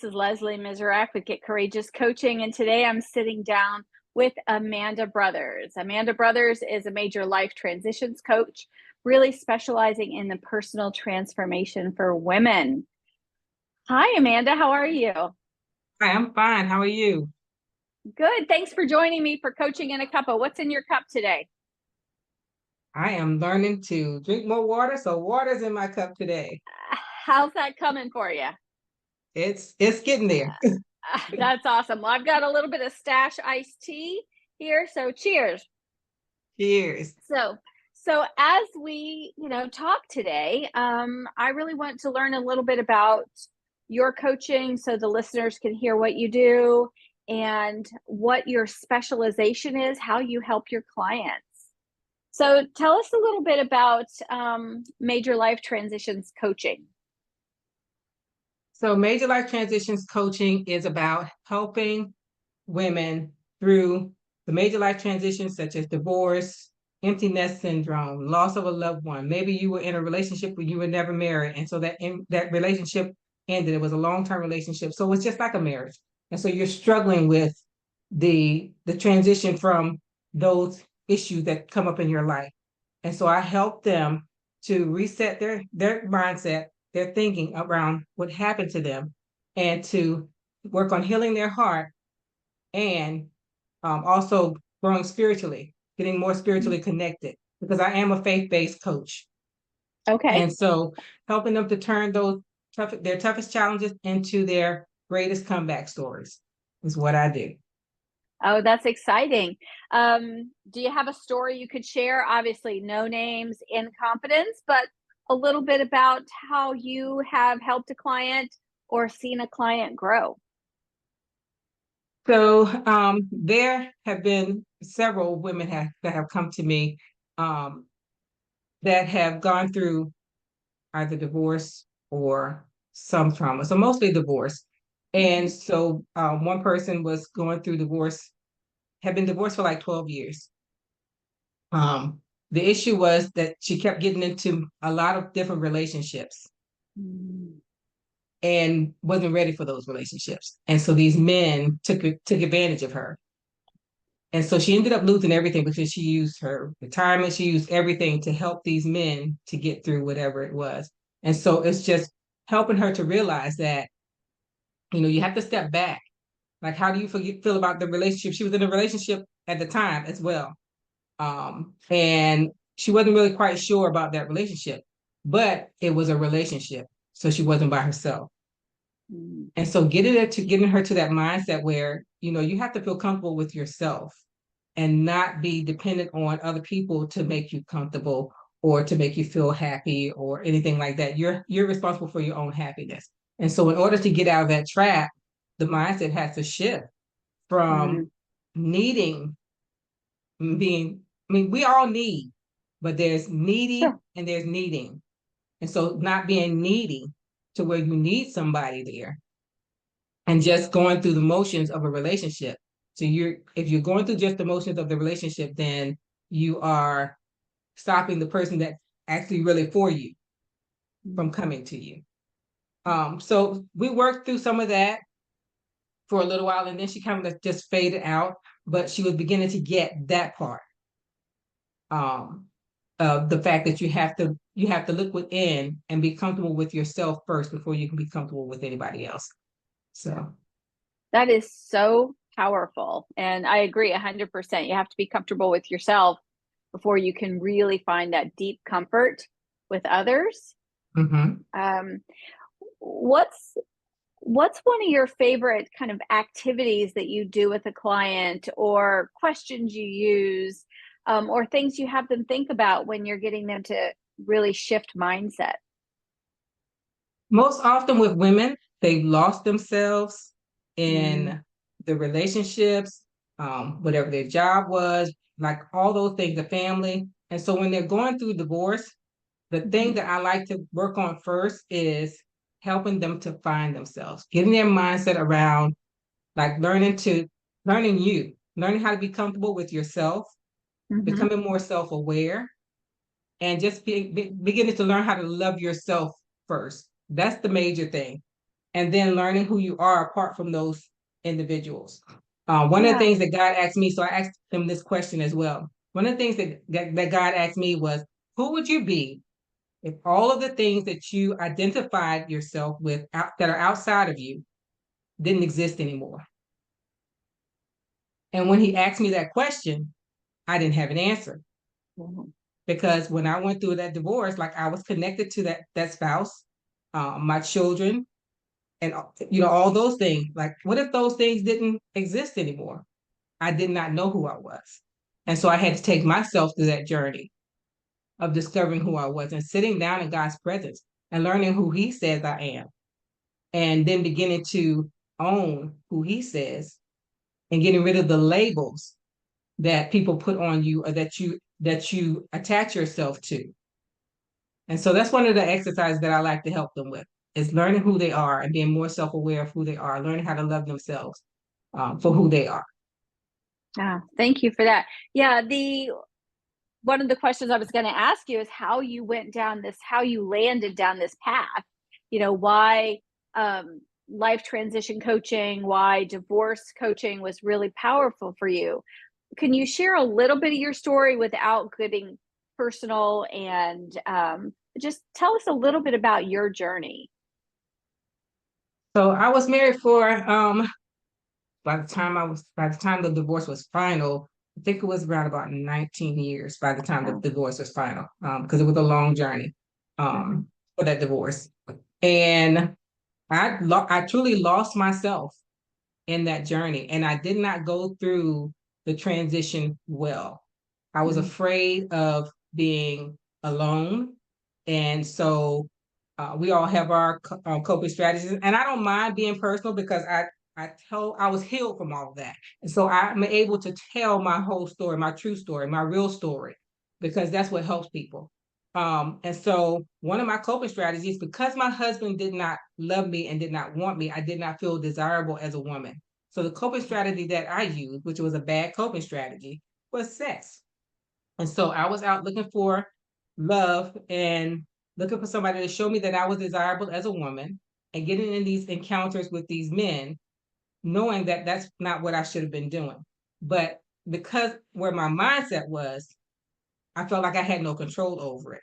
This is Leslie Mizerak with Get Courageous Coaching, and today I'm sitting down with Amanda Brothers. Amanda Brothers is a major life transitions coach, really specializing in the personal transformation for women. Hi, Amanda. How are you? Hi, I'm fine. How are you? Good. Thanks for joining me for Coaching in a Cuppa. What's in your cup today? I am learning to drink more water, so water's in my cup today. How's that coming for you? It's getting there. That's awesome. Well, I've got a little bit of stash iced tea here, so cheers. Cheers. So as we, talk today, I really want to learn a little bit about your coaching so the listeners can hear what you do and what your specialization is, how you help your clients. So tell us a little bit about major life transitions coaching. So major life transitions coaching is about helping women through the major life transitions such as divorce, empty nest syndrome, loss of a loved one. Maybe you were in a relationship where you were never married, and so that relationship ended. It was a long-term relationship, so it's just like a marriage, and so you're struggling with the transition from those issues that come up in your life. And so I help them to reset their mindset, their thinking around what happened to them, and to work on healing their heart and also growing spiritually, getting more spiritually connected, because I am a faith-based coach. Okay. And so helping them to turn their toughest challenges into their greatest comeback stories is what I do. Oh, that's exciting. Do you have a story you could share? Obviously, no names in confidence, but a little bit about how you have helped a client or seen a client grow. So there have been several women that have come to me um, that have gone through either divorce or some trauma. So mostly divorce. And so one person was going through divorce, had been divorced for like 12 years. Um, the issue was that she kept getting into a lot of different relationships Mm. and wasn't ready for those relationships. And so these men took advantage of her. And so she ended up losing everything because she used her retirement, she used everything to help these men to get through whatever it was. And so it's just helping her to realize that, you have to step back. Like, how do you feel about the relationship? She was in a relationship at the time as well. And she wasn't really quite sure about that relationship, but it was a relationship. So she wasn't by herself. Mm. And so getting her to that mindset where, you have to feel comfortable with yourself and not be dependent on other people to make you comfortable or to make you feel happy or anything like that. You're responsible for your own happiness. And so in order to get out of that trap, the mindset has to shift Mm. from needing being, I mean, we all need, but there's needy Sure. and there's needing. And so not being needy to where you need somebody there and just going through the motions of a relationship. So if you're going through just the motions of the relationship, then you are stopping the person that's actually really for you from coming to you. So we worked through some of that for a little while, and then she kind of just faded out, but she was beginning to get that part. The fact that you have to look within and be comfortable with yourself first before you can be comfortable with anybody else. So That is so powerful. And I agree 100%. You have to be comfortable with yourself before you can really find that deep comfort with others. mhm. Um, what's what's one of your favorite kind of activities that you do with a client or questions you use or things you have them think about when you're getting them to really shift mindset? Most often with women, they've lost themselves Mm. in the relationships, whatever their job was, like all those things, the family. And so when they're going through divorce, the thing Mhm. that I like to work on first is helping them to find themselves, getting their mindset around like learning how to be comfortable with yourself, Mhm. becoming more self-aware, and just beginning to learn how to love yourself first. That's the major thing. and then learning who you are apart from those individuals. One of the Yeah. things that God asked me, so I asked him this question as well. One of the things that God asked me was, who would you be if all of the things that you identified yourself with that are outside of you didn't exist anymore? And when he asked me that question, I didn't have an answer. Mm-hmm. Because when I went through that divorce, like I was connected to that spouse, my children, and all those things. Like, what if those things didn't exist anymore? I did not know who I was, and so I had to take myself through that journey of discovering who I was and sitting down in God's presence and learning who He says I am, and then beginning to own who He says and getting rid of the labels that people put on you or that you attach yourself to. And so that's one of the exercises that I like to help them with is learning who they are and being more self-aware of who they are, learning how to love themselves for who they are. Thank you for that. Yeah, one of the questions I was going to ask you is how you landed down this path. Why life transition coaching, why divorce coaching was really powerful for you. Can you share a little bit of your story without getting personal, and just tell us a little bit about your journey? So I was married for by the time the divorce was final, I think it was around about 19 years by the time the divorce was final, because it was a long journey for that divorce. And I truly lost myself in that journey, and I did not go through the transition well. I was afraid of being alone, and so we all have our coping strategies. And I don't mind being personal because I was healed from all of that, and so I'm able to tell my whole story, my true story, my real story, because that's what helps people. And so one of my coping strategies, because my husband did not love me and did not want me, I did not feel desirable as a woman. So the coping strategy that I used, which was a bad coping strategy, was sex. And so I was out looking for love and looking for somebody to show me that I was desirable as a woman and getting in these encounters with these men, knowing that that's not what I should have been doing. But because where my mindset was, I felt like I had no control over it.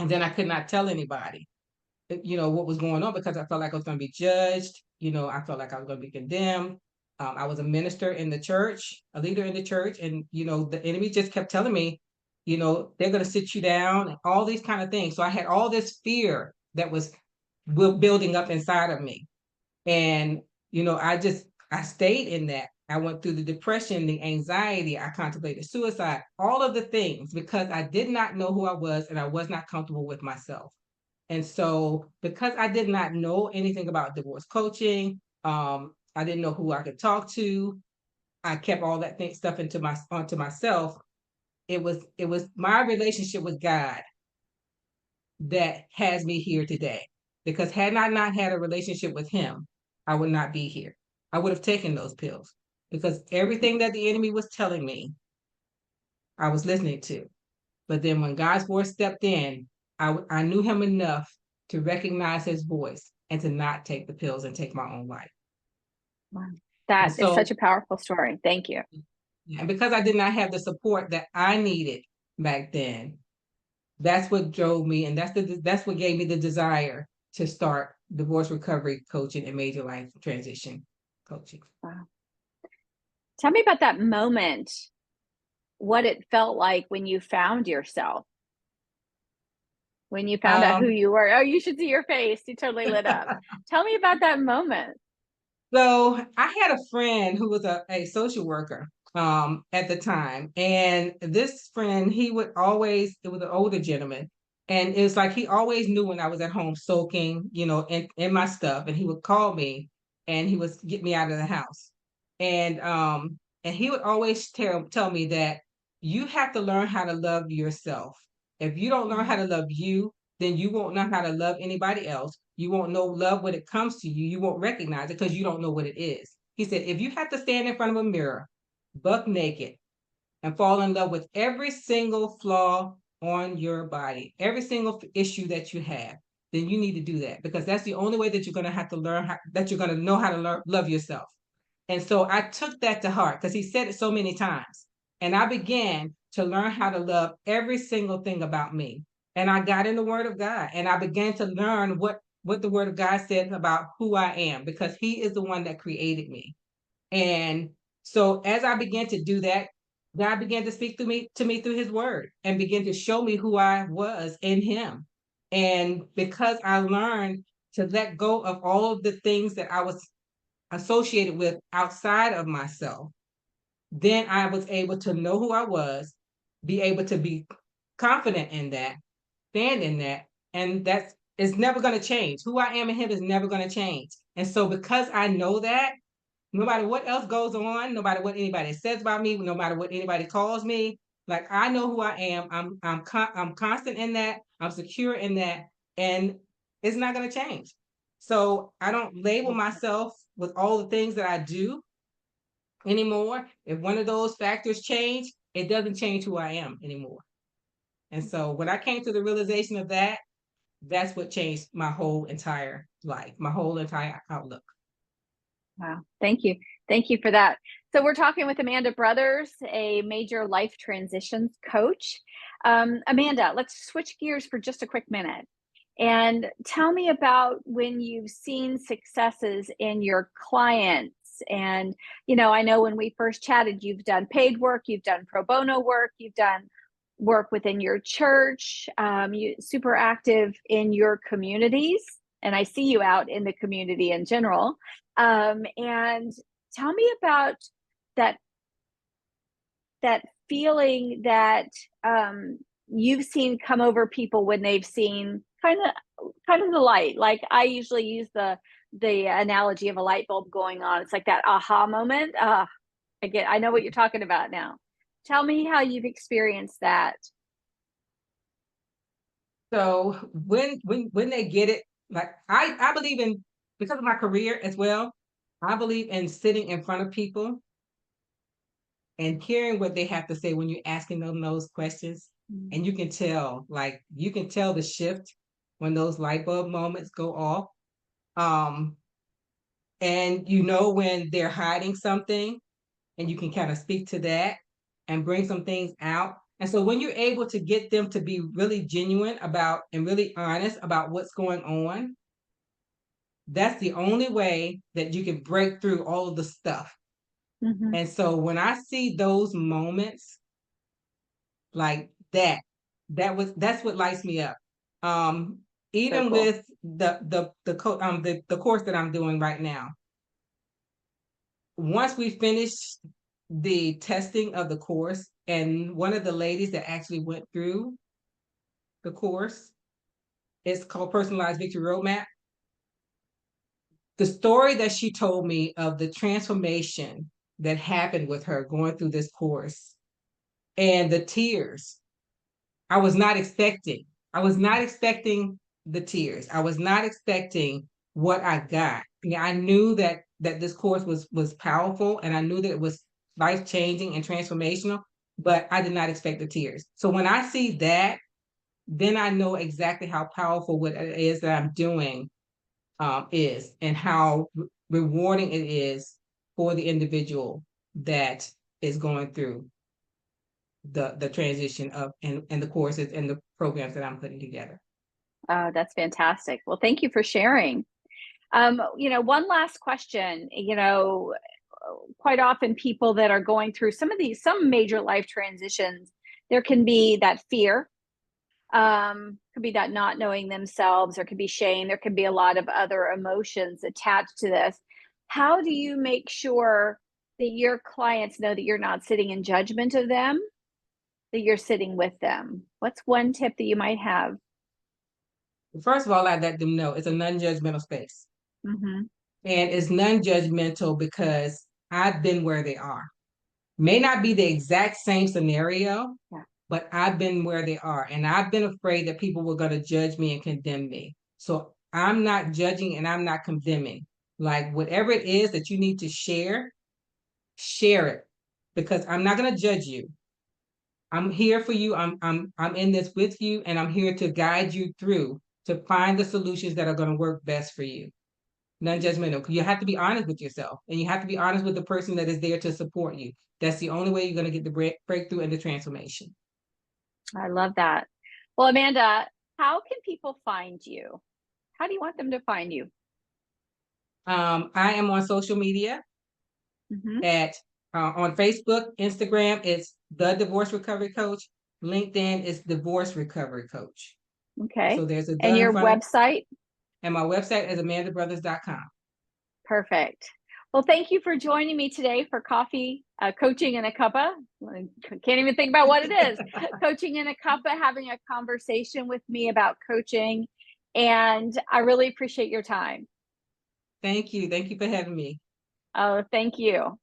And then I could not tell anybody, what was going on because I felt like I was going to be judged. I felt like I was going to be condemned. I was a minister in the church, a leader in the church, and the enemy just kept telling me, they're going to sit you down and all these kind of things. So I had all this fear that was building up inside of me, and I stayed in that. I went through the depression, the anxiety. I contemplated suicide, all of the things because I did not know who I was and I was not comfortable with myself. And so, because I did not know anything about divorce coaching, I didn't know who I could talk to. I kept all that stuff onto myself. It was my relationship with God that has me here today. Because had I not had a relationship with Him, I would not be here. I would have taken those pills because everything that the enemy was telling me, I was listening to. But then when God's voice stepped in, I knew Him enough to recognize His voice and to not take the pills and take my own life. Wow. And That is so, such a powerful story. Thank you. and because I did not have the support that I needed back then, that's what drove me, and that's what gave me the desire to start divorce recovery coaching and major life transition coaching. Wow. Tell me about that moment, what it felt like when you found yourself, when you found out who Um, you were. Oh, you should see your face. You totally lit up. Tell me about that moment. So I had a friend who was a social worker at the time. And this friend, he would always, it was an older gentleman. And it was like he always knew when I was at home soaking, in my stuff. And he would call me and he would get me out of the house. And he would always tell me that you have to learn how to love yourself. If you don't learn how to love you, then you won't know how to love anybody else. You won't know love when it comes to you. You won't recognize it because you don't know what it is. He said, if you have to stand in front of a mirror, buck naked, and fall in love with every single flaw on your body, every single issue that you have, then you need to do that, because that's the only way that you're going to have to learn that you're going to know how to love yourself. And so I took that to heart because he said it so many times. And I began to learn how to love every single thing about me. And I got in the Word of God and I began to learn what the Word of God said about who I am, because he is the one that created me. And so as I began to do that, God began to speak to me through his word and begin to show me who I was in him. And because I learned to let go of all of the things that I was associated with outside of myself, then I was able to know who I was, be able to be confident in that, stand in that, and that's it's never going to change. Who I am in him is never going to change. And so because I know that, no matter what else goes on, no matter what anybody says about me, no matter what anybody calls me, like I know who I am. I'm constant in that. I'm secure in that, and it's not going to change. So I don't label myself with all the things that I do anymore. If one of those factors change, it doesn't change who I am anymore. And so when I came to the realization of that, that's what changed my whole entire life, my whole entire outlook. Wow. Thank you. Thank you for that. So we're talking with Amanda Brothers, a major life transitions coach. Amanda, let's switch gears for just a quick minute and tell me about when you've seen successes in your clients. And, I know when we first chatted, you've done paid work, you've done pro bono work, you've done work within your church, you super active in your communities. And I see you out in the community in general. And tell me about that feeling that you've seen come over people when they've seen kind of the light. Like I usually use the analogy of a light bulb going on. It's like that aha moment. I know what you're talking about now. Tell me how you've experienced that. So when they get it, like I believe in, because of my career as well, I believe in sitting in front of people and hearing what they have to say when you're asking them those questions. And you can tell the shift when those light bulb moments go off. Um, and when they're hiding something, and you can kind of speak to that and bring some things out. And so when you're able to get them to be really genuine about and really honest about what's going on, that's the only way that you can break through all of the stuff. Mm-hmm. And so when I see those moments like that, that's what lights me up. So Even cool. with the course that I'm doing right now, once we finish the testing of the course, and one of the ladies that actually went through the course, it's called Personalized Victory Roadmap. The story that she told me of the transformation that happened with her going through this course and the tears, I was not expecting. I was not expecting the tears. I was not expecting what I got. Yeah, I knew that this course was powerful, and I knew that it was life changing and transformational, but I did not expect the tears. So when I see that, then I know exactly how powerful what it is that I'm doing is, and how rewarding it is for the individual that is going through the transition of and the courses and the programs that I'm putting together. That's fantastic. Well, thank you for sharing. One last question. Quite often people that are going through some major life transitions, there can be that fear, could be that not knowing themselves, there could be shame, there can be a lot of other emotions attached to this. How do you make sure that your clients know that you're not sitting in judgment of them, that you're sitting with them? What's one tip that you might have? First of all, I let them know it's a non-judgmental space. Mm-hmm. And it's non-judgmental because I've been where they are. May not be the exact same scenario, Yeah. but I've been where they are. And I've been afraid that people were going to judge me and condemn me. So I'm not judging and I'm not condemning. Like whatever it is that you need to share it, because I'm not going to judge you. I'm here for you. I'm in this with you, and I'm here to guide you through to find the solutions that are going to work best for you. Non-judgmental. You have to be honest with yourself, and you have to be honest with the person that is there to support you. That's the only way you're going to get the breakthrough and the transformation. I love that. Well, Amanda, how can people find you? How do you want them to find you? I am on social media at on Facebook, Instagram, it's The Divorce Recovery Coach. LinkedIn is Divorce Recovery Coach. Okay. So there's a And the in your front of, website? and my website is amandabrothers.com. Perfect. Well, thank you for joining me today for coffee, coaching in a cuppa. I can't even think about what it is. Coaching in a cuppa, having a conversation with me about coaching. And I really appreciate your time. Thank you. Thank you for having me. Oh, thank you.